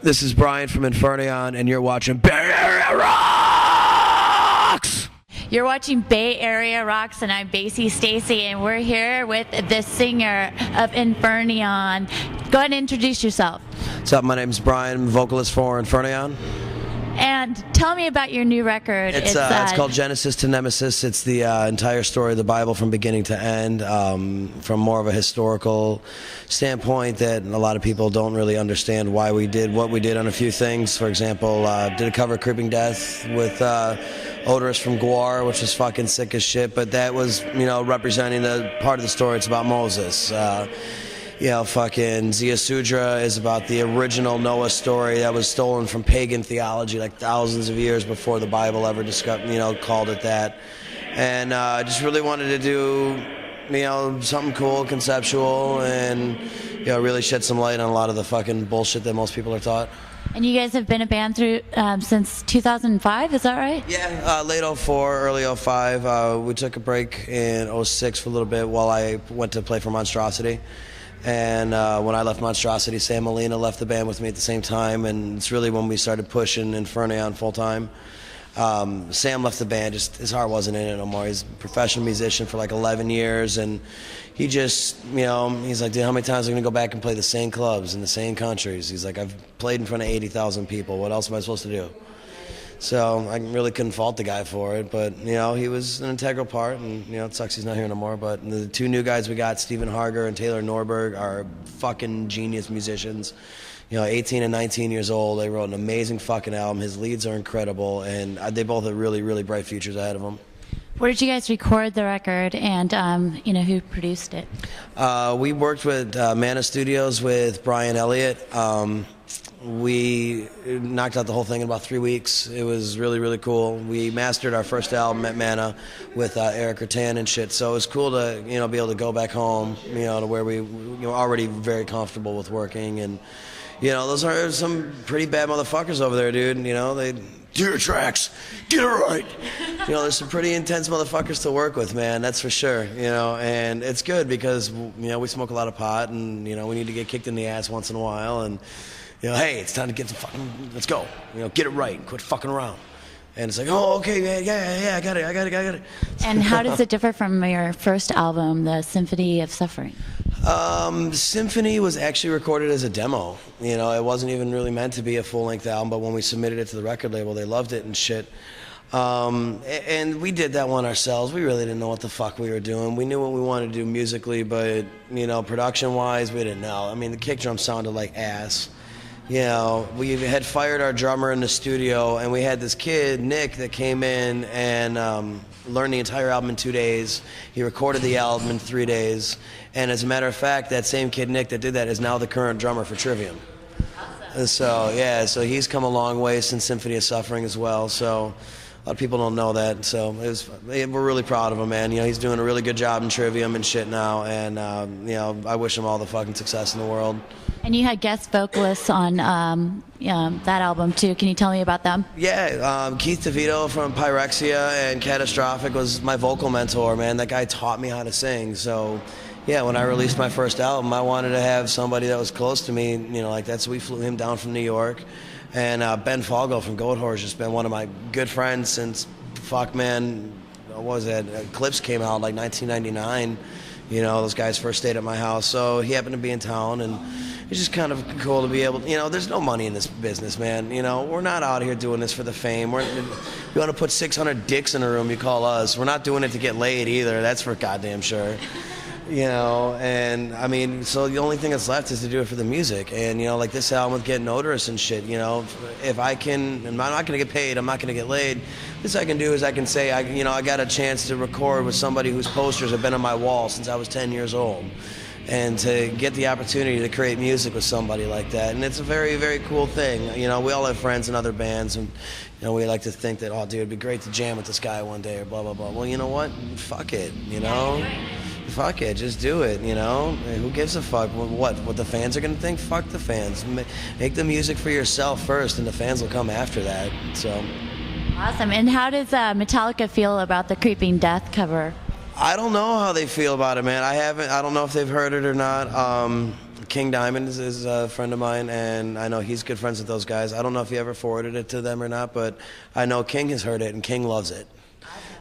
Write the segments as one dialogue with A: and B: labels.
A: This is Brian from Infernaeon, and you're watching Bay Area Rocks!
B: You're watching Bay Area Rocks, and I'm Bassy Stacy, and we're here with the singer of Infernaeon. Go ahead and introduce yourself.
A: What's up? My name's Brian, vocalist for Infernaeon.
B: And tell me about your new record.
A: It's called Genesis to Nemesis. It's the entire story of the Bible from beginning to end, from more of a historical standpoint that a lot of people don't really understand why we did what we did on a few things. For example, did a cover of Creeping Death with Odorous from Gwar, which was fucking sick as shit, but that was, representing the part of the story. It's about Moses. Fucking Zia Sudra is about the original Noah story that was stolen from pagan theology like thousands of years before the Bible ever called it that. And I just really wanted to do, something cool, conceptual, and, really shed some light on a lot of the fucking bullshit that most people are taught.
B: And you guys have been a band through since 2005, is that right?
A: Yeah, late 04, early 05. We took a break in 06 for a little bit while I went to play for Monstrosity. And when I left Monstrosity, Sam Molina left the band with me at the same time, and it's really when we started pushing Infernaeon full time. Sam left the band, just his heart wasn't in it no more. He's a professional musician for like 11 years, and he just, he's like, dude, how many times am I going to go back and play the same clubs in the same countries? He's like, I've played in front of 80,000 people. What else am I supposed to do? So I really couldn't fault the guy for it, but he was an integral part, and it sucks he's not here no more. But the two new guys we got, Stephen Harger and Taylor Norberg, are fucking genius musicians. 18 and 19 years old. They wrote an amazing fucking album. His leads are incredible, and they both have really, really bright futures ahead of them.
B: Where did you guys record the record, and who produced it?
A: We worked with Mana Studios with Brian Elliott. We knocked out the whole thing in about 3 weeks. It was really, really cool. We mastered our first album at Mana with Eric Rattan and shit. So it was cool to, be able to go back home, to where we were already very comfortable with working. And, those are some pretty bad motherfuckers over there, dude. They do your tracks, get it right. There's some pretty intense motherfuckers to work with, man. That's for sure. And it's good because, we smoke a lot of pot, and, we need to get kicked in the ass once in a while. And, hey, it's time to get the fucking, let's go. Get it right, quit fucking around. And it's like, oh, okay, yeah, I got it.
B: And how does it differ from your first album, The Symphony of Suffering?
A: Symphony was actually recorded as a demo. It wasn't even really meant to be a full-length album, but when we submitted it to the record label, they loved it and shit. And we did that one ourselves. We really didn't know what the fuck we were doing. We knew what we wanted to do musically, but, production-wise, we didn't know. I mean, the kick drum sounded like ass. We had fired our drummer in the studio, and we had this kid, Nick, that came in and learned the entire album in 2 days. He recorded the album in 3 days. And as a matter of fact, that same kid, Nick, that did that is now the current drummer for Trivium. Awesome. So he's come a long way since Symphony of Suffering as well. So a lot of people don't know that. So we're really proud of him, man. He's doing a really good job in Trivium and shit now. And, I wish him all the fucking success in the world.
B: And you had guest vocalists on that album, too. Can you tell me about them?
A: Yeah, Keith DeVito from Pyrexia and Catastrophic was my vocal mentor, man. That guy taught me how to sing. So, yeah, when I released my first album, I wanted to have somebody that was close to me, like that. So we flew him down from New York. And Ben Fogel from Goat Horse has been one of my good friends since, what was that? Eclipse came out like 1999. Those guys first stayed at my house. So he happened to be in town, and it's just kind of cool to be able to, there's no money in this business, man. We're not out here doing this for the fame. You want to put 600 dicks in a room, you call us. We're not doing it to get laid either. That's for goddamn sure. And I mean, so the only thing that's left is to do it for the music. And, like this album with Getting Odorous and shit, if I can, I'm not going to get paid, I'm not going to get laid. This I can do is I can say, I got a chance to record with somebody whose posters have been on my wall since I was 10 years old. And to get the opportunity to create music with somebody like that. And it's a very, very cool thing. We all have friends in other bands, and, we like to think that, oh, dude, it'd be great to jam with this guy one day or blah, blah, blah. Well, you know what? Fuck it, Fuck it, just do it, Who gives a fuck what the fans are going to think? Fuck the fans. Make the music for yourself first, and the fans will come after that, so.
B: Awesome. And how does Metallica feel about the Creeping Death cover?
A: I don't know how they feel about it, man. I don't know if they've heard it or not. King Diamond is a friend of mine, and I know he's good friends with those guys. I don't know if he ever forwarded it to them or not, but I know King has heard it, and King loves it.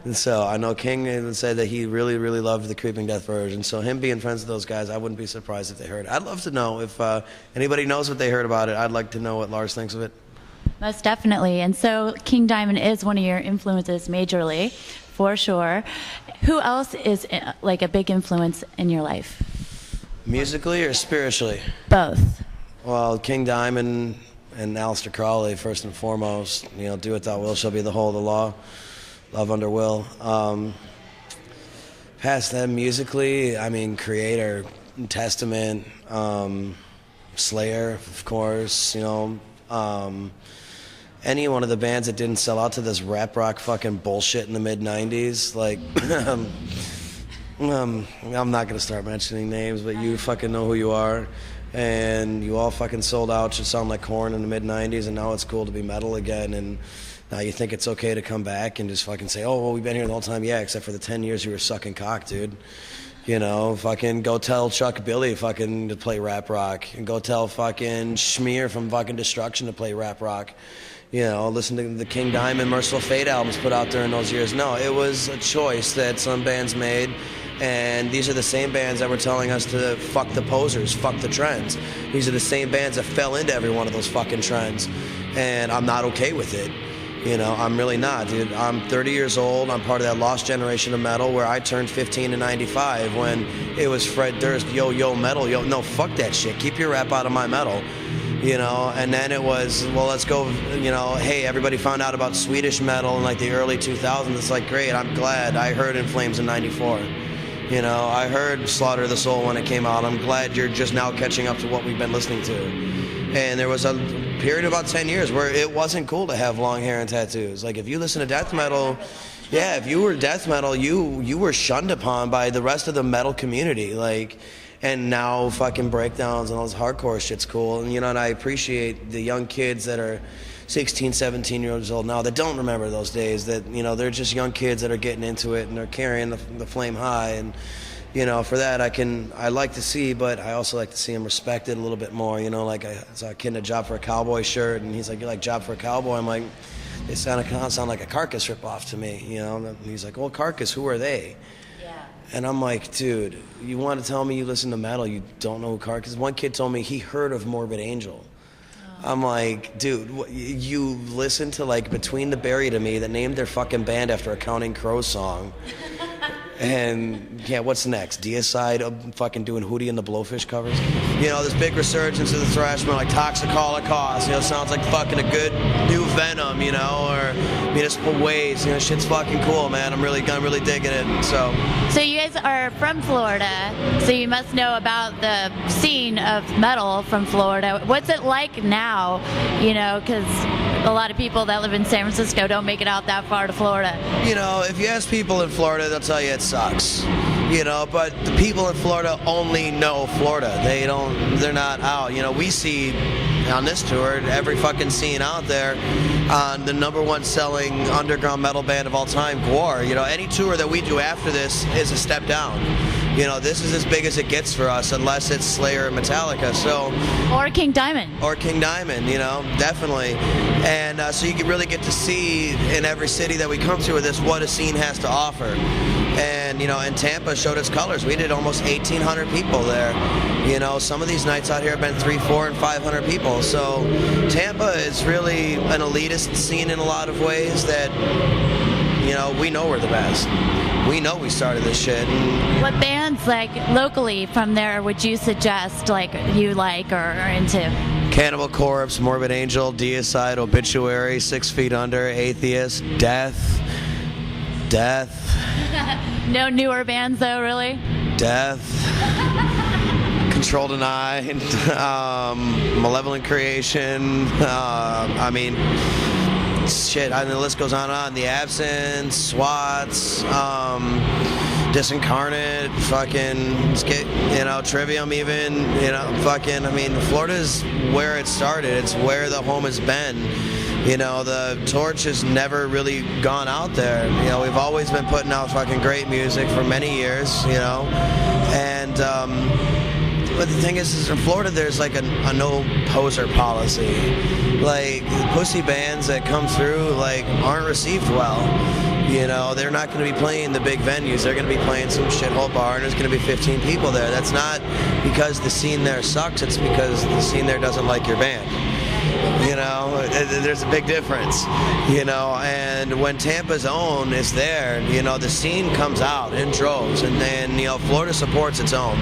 A: And so I know King said that he really, really loved the Creeping Death version. So him being friends with those guys, I wouldn't be surprised if they heard it. I'd love to know if anybody knows what they heard about it. I'd like to know what Lars thinks of it.
B: Most definitely. And so King Diamond is one of your influences majorly, for sure. Who else is like a big influence in your life?
A: Musically or spiritually?
B: Both.
A: Well, King Diamond and Aleister Crowley, first and foremost. You know, do what thou wilt shall be the whole of the law. Love under will. Past them, musically, I mean, Creator, Testament, Slayer, of course, you know. Any one of the bands that didn't sell out to this rap rock fucking bullshit in the mid-90s, like, I'm not going to start mentioning names, but you fucking know who you are. And you all fucking sold out to sound like Korn in the mid-90s, and now it's cool to be metal again. And now you think it's okay to come back and just fucking say, oh, well, we've been here the whole time. Yeah, except for the 10 years you were sucking cock, dude. You know, fucking go tell Chuck Billy fucking to play rap rock. And go tell fucking Schmear from fucking Destruction to play rap rock. You know, listen to the King Diamond, Merciful Fate albums put out during those years. No, it was a choice that some bands made. And these are the same bands that were telling us to fuck the posers, fuck the trends. These are the same bands that fell into every one of those fucking trends. And I'm not okay with it. You know, I'm really not, dude. I'm 30 years old. I'm part of that lost generation of metal where I turned 15 in 95 when it was Fred Durst, yo, metal, yo. No, fuck that shit. Keep your rap out of my metal. You know, and then it was, well, let's go, you know, hey, everybody found out about Swedish metal in like the early 2000s. It's like, great, I'm glad. I heard In Flames in 94. You know, I heard Slaughter of the Soul when it came out. I'm glad you're just now catching up to what we've been listening to. And there was a period of about 10 years where it wasn't cool to have long hair and tattoos. Like, if you listen to death metal, yeah, if you were death metal, you were shunned upon by the rest of the metal community. Like, and now fucking breakdowns and all this hardcore shit's cool. And, you know, and I appreciate the young kids that are 16, 17 years old now that don't remember those days, that, you know, they're just young kids that are getting into it and they're carrying the flame high. And, you know, for that I like to see, but I also like to see them respected a little bit more. You know, like I saw a kid in a Job for a Cowboy shirt, and he's like, you like Job for a Cowboy? I'm like, they sound like a Carcass ripoff to me, you know? And he's like, well, Carcass, who are they? Yeah. And I'm like, dude, you want to tell me you listen to metal, you don't know who Carcass? One kid told me he heard of Morbid Angel. I'm like, dude, you listen to like Between the Buried and Me that named their fucking band after a Counting Crows song. And yeah, what's next? Deicide fucking doing Hootie and the Blowfish covers. You know, this big resurgence of the thrash metal, like Toxic Holocaust. You know, sounds like fucking a good new Venom. You know, or Municipal Waste. You know, shit's fucking cool, man. I'm really digging it. So
B: you guys are from Florida, so you must know about the scene of metal from Florida. What's it like now? You know, because a lot of people that live in San Francisco don't make it out that far to Florida.
A: You know, if you ask people in Florida, they'll tell you it sucks. You know, but the people in Florida only know Florida. They're not out. You know, we see on this tour every fucking scene out there on the #1 selling underground metal band of all time, Gwar. You know, any tour that we do after this is a step down. You know, this is as big as it gets for us, unless it's Slayer or Metallica. So,
B: or King Diamond.
A: Or King Diamond, you know, definitely. And so you can really get to see in every city that we come to with this what a scene has to offer. And, you know, and Tampa showed its colors. We did almost 1,800 people there. You know, some of these nights out here have been 300, 400, and 500 people. So Tampa is really an elitist scene in a lot of ways that, you know, we know we're the best. We know we started this shit. And
B: what bands, like, locally from there would you suggest, like, you like or are into?
A: Cannibal Corpse, Morbid Angel, Deicide, Obituary, 6 Feet Under, Atheist, Death.
B: No newer bands, though, really?
A: Death. Control Denied, Malevolent Creation, I mean, shit, I mean, the list goes on and on. The Absence, Swats, Disincarnate, fucking, you know, Trivium even, you know, fucking, I mean, Florida's where it started. It's where the home has been. You know, the torch has never really gone out there. You know, we've always been putting out fucking great music for many years, you know, and but the thing is in Florida, there's like a no poser policy. Like, pussy bands that come through, like, aren't received well. You know, they're not going to be playing the big venues. They're going to be playing some shithole bar, and there's going to be 15 people there. That's not because the scene there sucks. It's because the scene there doesn't like your band. You know, there's a big difference, you know, and when Tampa's own is there, you know, the scene comes out in droves, and then, you know, Florida supports its own.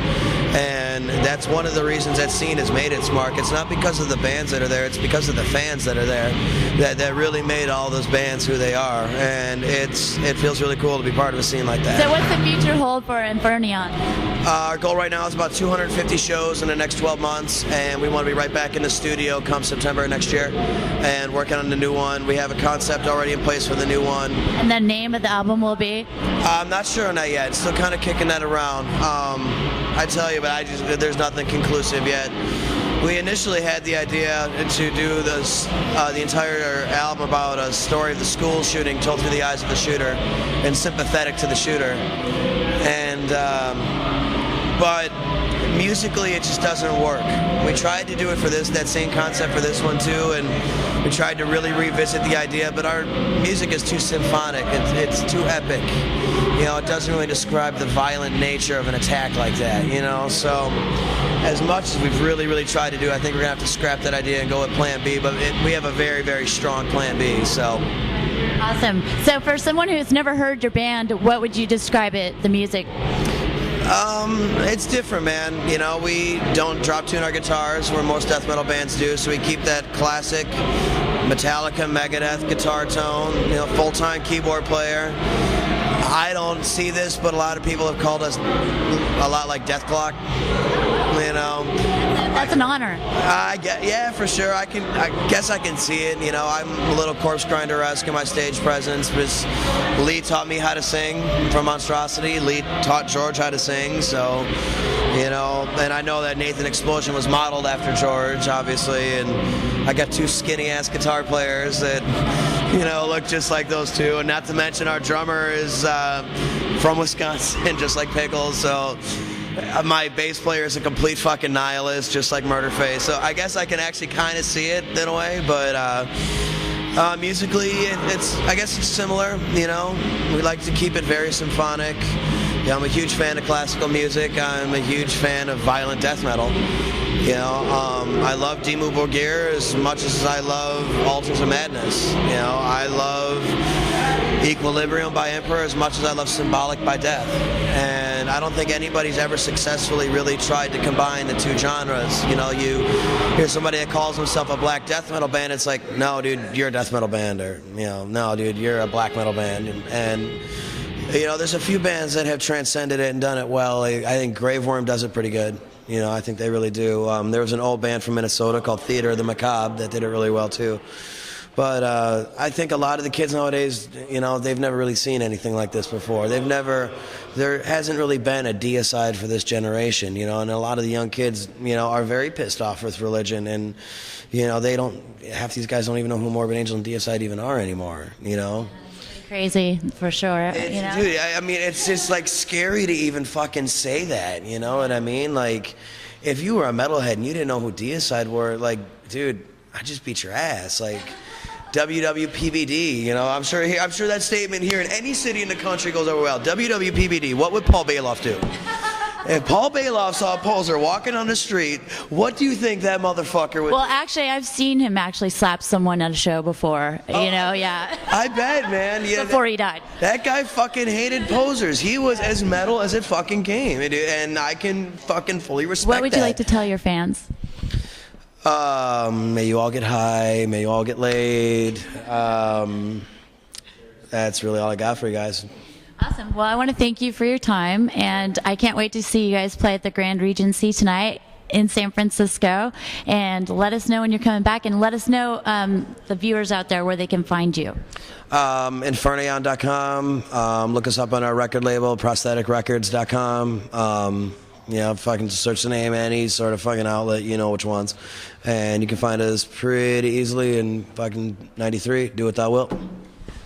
A: And that's one of the reasons that scene has made its mark. It's not because of the bands that are there, it's because of the fans that are there that really made all those bands who they are. And it feels really cool to be part of a scene like that.
B: So what's the future hold for Infernaeon?
A: Our goal right now is about 250 shows in the next 12 months, and we want to be right back in the studio come September next year and working on the new one. We have a concept already in place for the new one.
B: And the name of the album will be?
A: I'm not sure on that yet. Still kind of kicking that around. I tell you, but there's nothing conclusive yet. We initially had the idea to do this, the entire album about a story of the school shooting told through the eyes of the shooter and sympathetic to the shooter. And but musically it just doesn't work. We tried to do it for that same concept for this one too, and we tried to really revisit the idea, but our music is too symphonic, it's too epic. You know, it doesn't really describe the violent nature of an attack like that, you know, so as much as we've really tried to do, I think we're gonna have to scrap that idea and go with plan B, but we have a very strong plan B, so.
B: Awesome. So for someone who's never heard your band, what would you describe it, the music?
A: It's different, man. You know, we don't drop tune our guitars where most death metal bands do, so we keep that classic Metallica, Megadeth guitar tone, you know, full-time keyboard player. I don't see this, but a lot of people have called us a lot like Death Clock, you know.
B: That's an honor.
A: Yeah, for sure. I guess I can see it. You know, I'm a little Corpse Grinder-esque in my stage presence. Because Lee taught me how to sing from Monstrosity. Lee taught George how to sing. So, you know, and I know that Nathan Explosion was modeled after George, obviously. And I got two skinny-ass guitar players that, you know, look just like those two. And not to mention our drummer is from Wisconsin, just like Pickles. So. My bass player is a complete fucking nihilist, just like Murderface. So I guess I can actually kind of see it in a way, but musically, I guess it's similar. You know, we like to keep it very symphonic. Yeah, I'm a huge fan of classical music. I'm a huge fan of violent death metal. You know, I love Dimmu Borgir as much as I love Altars of Madness. You know, I love Equilibrium by Emperor as much as I love Symbolic by Death. And I don't think anybody's ever successfully really tried to combine the two genres. You know, you hear somebody that calls himself a black death metal band, it's like, no, dude, you're a death metal band, or, you know, no, dude, you're a black metal band. And you know, there's a few bands that have transcended it and done it well. I think Graveworm does it pretty good. You know, I think they really do. There was an old band from Minnesota called Theater of the Macabre that did it really well too. But I think a lot of the kids nowadays, you know, they've never really seen anything like this before. There hasn't really been a deicide for this generation, you know, and a lot of the young kids, you know, are very pissed off with religion, and, you know, half these guys don't even know who Morbid Angel and Deicide even are anymore, you know.
B: Crazy, for sure, you know?
A: Dude, I mean, it's just, like, scary to even fucking say that, you know what I mean? Like, if you were a metalhead and you didn't know who Deicide were, like, dude, I'd just beat your ass, like... WWPBD, you know, I'm sure that statement here in any city in the country goes over well. WWPBD, what would Paul Bailoff do? If Paul Bailoff saw a poser walking on the street, what do you think that motherfucker would do?
B: Well, actually, I've seen him actually slap someone at a show before, you know, yeah.
A: I bet, man. Yeah,
B: before he died.
A: That guy fucking hated posers. He was as metal as it fucking came, and I can fucking fully respect that.
B: What would you like to tell your fans?
A: May you all get high. May you all get laid. That's really all I got for you guys.
B: Awesome. Well, I want to thank you for your time, and I can't wait to see you guys play at the Grand Regency tonight in San Francisco. And let us know when you're coming back, and let us know, the viewers out there, where they can find you.
A: Infernaeon.com. Look us up on our record label, prostheticrecords.com. You know, fucking just search the name, any sort of fucking outlet, you know which ones. And you can find us pretty easily in fucking 93. Do what thou wilt.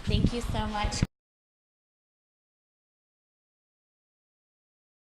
B: Thank you so much.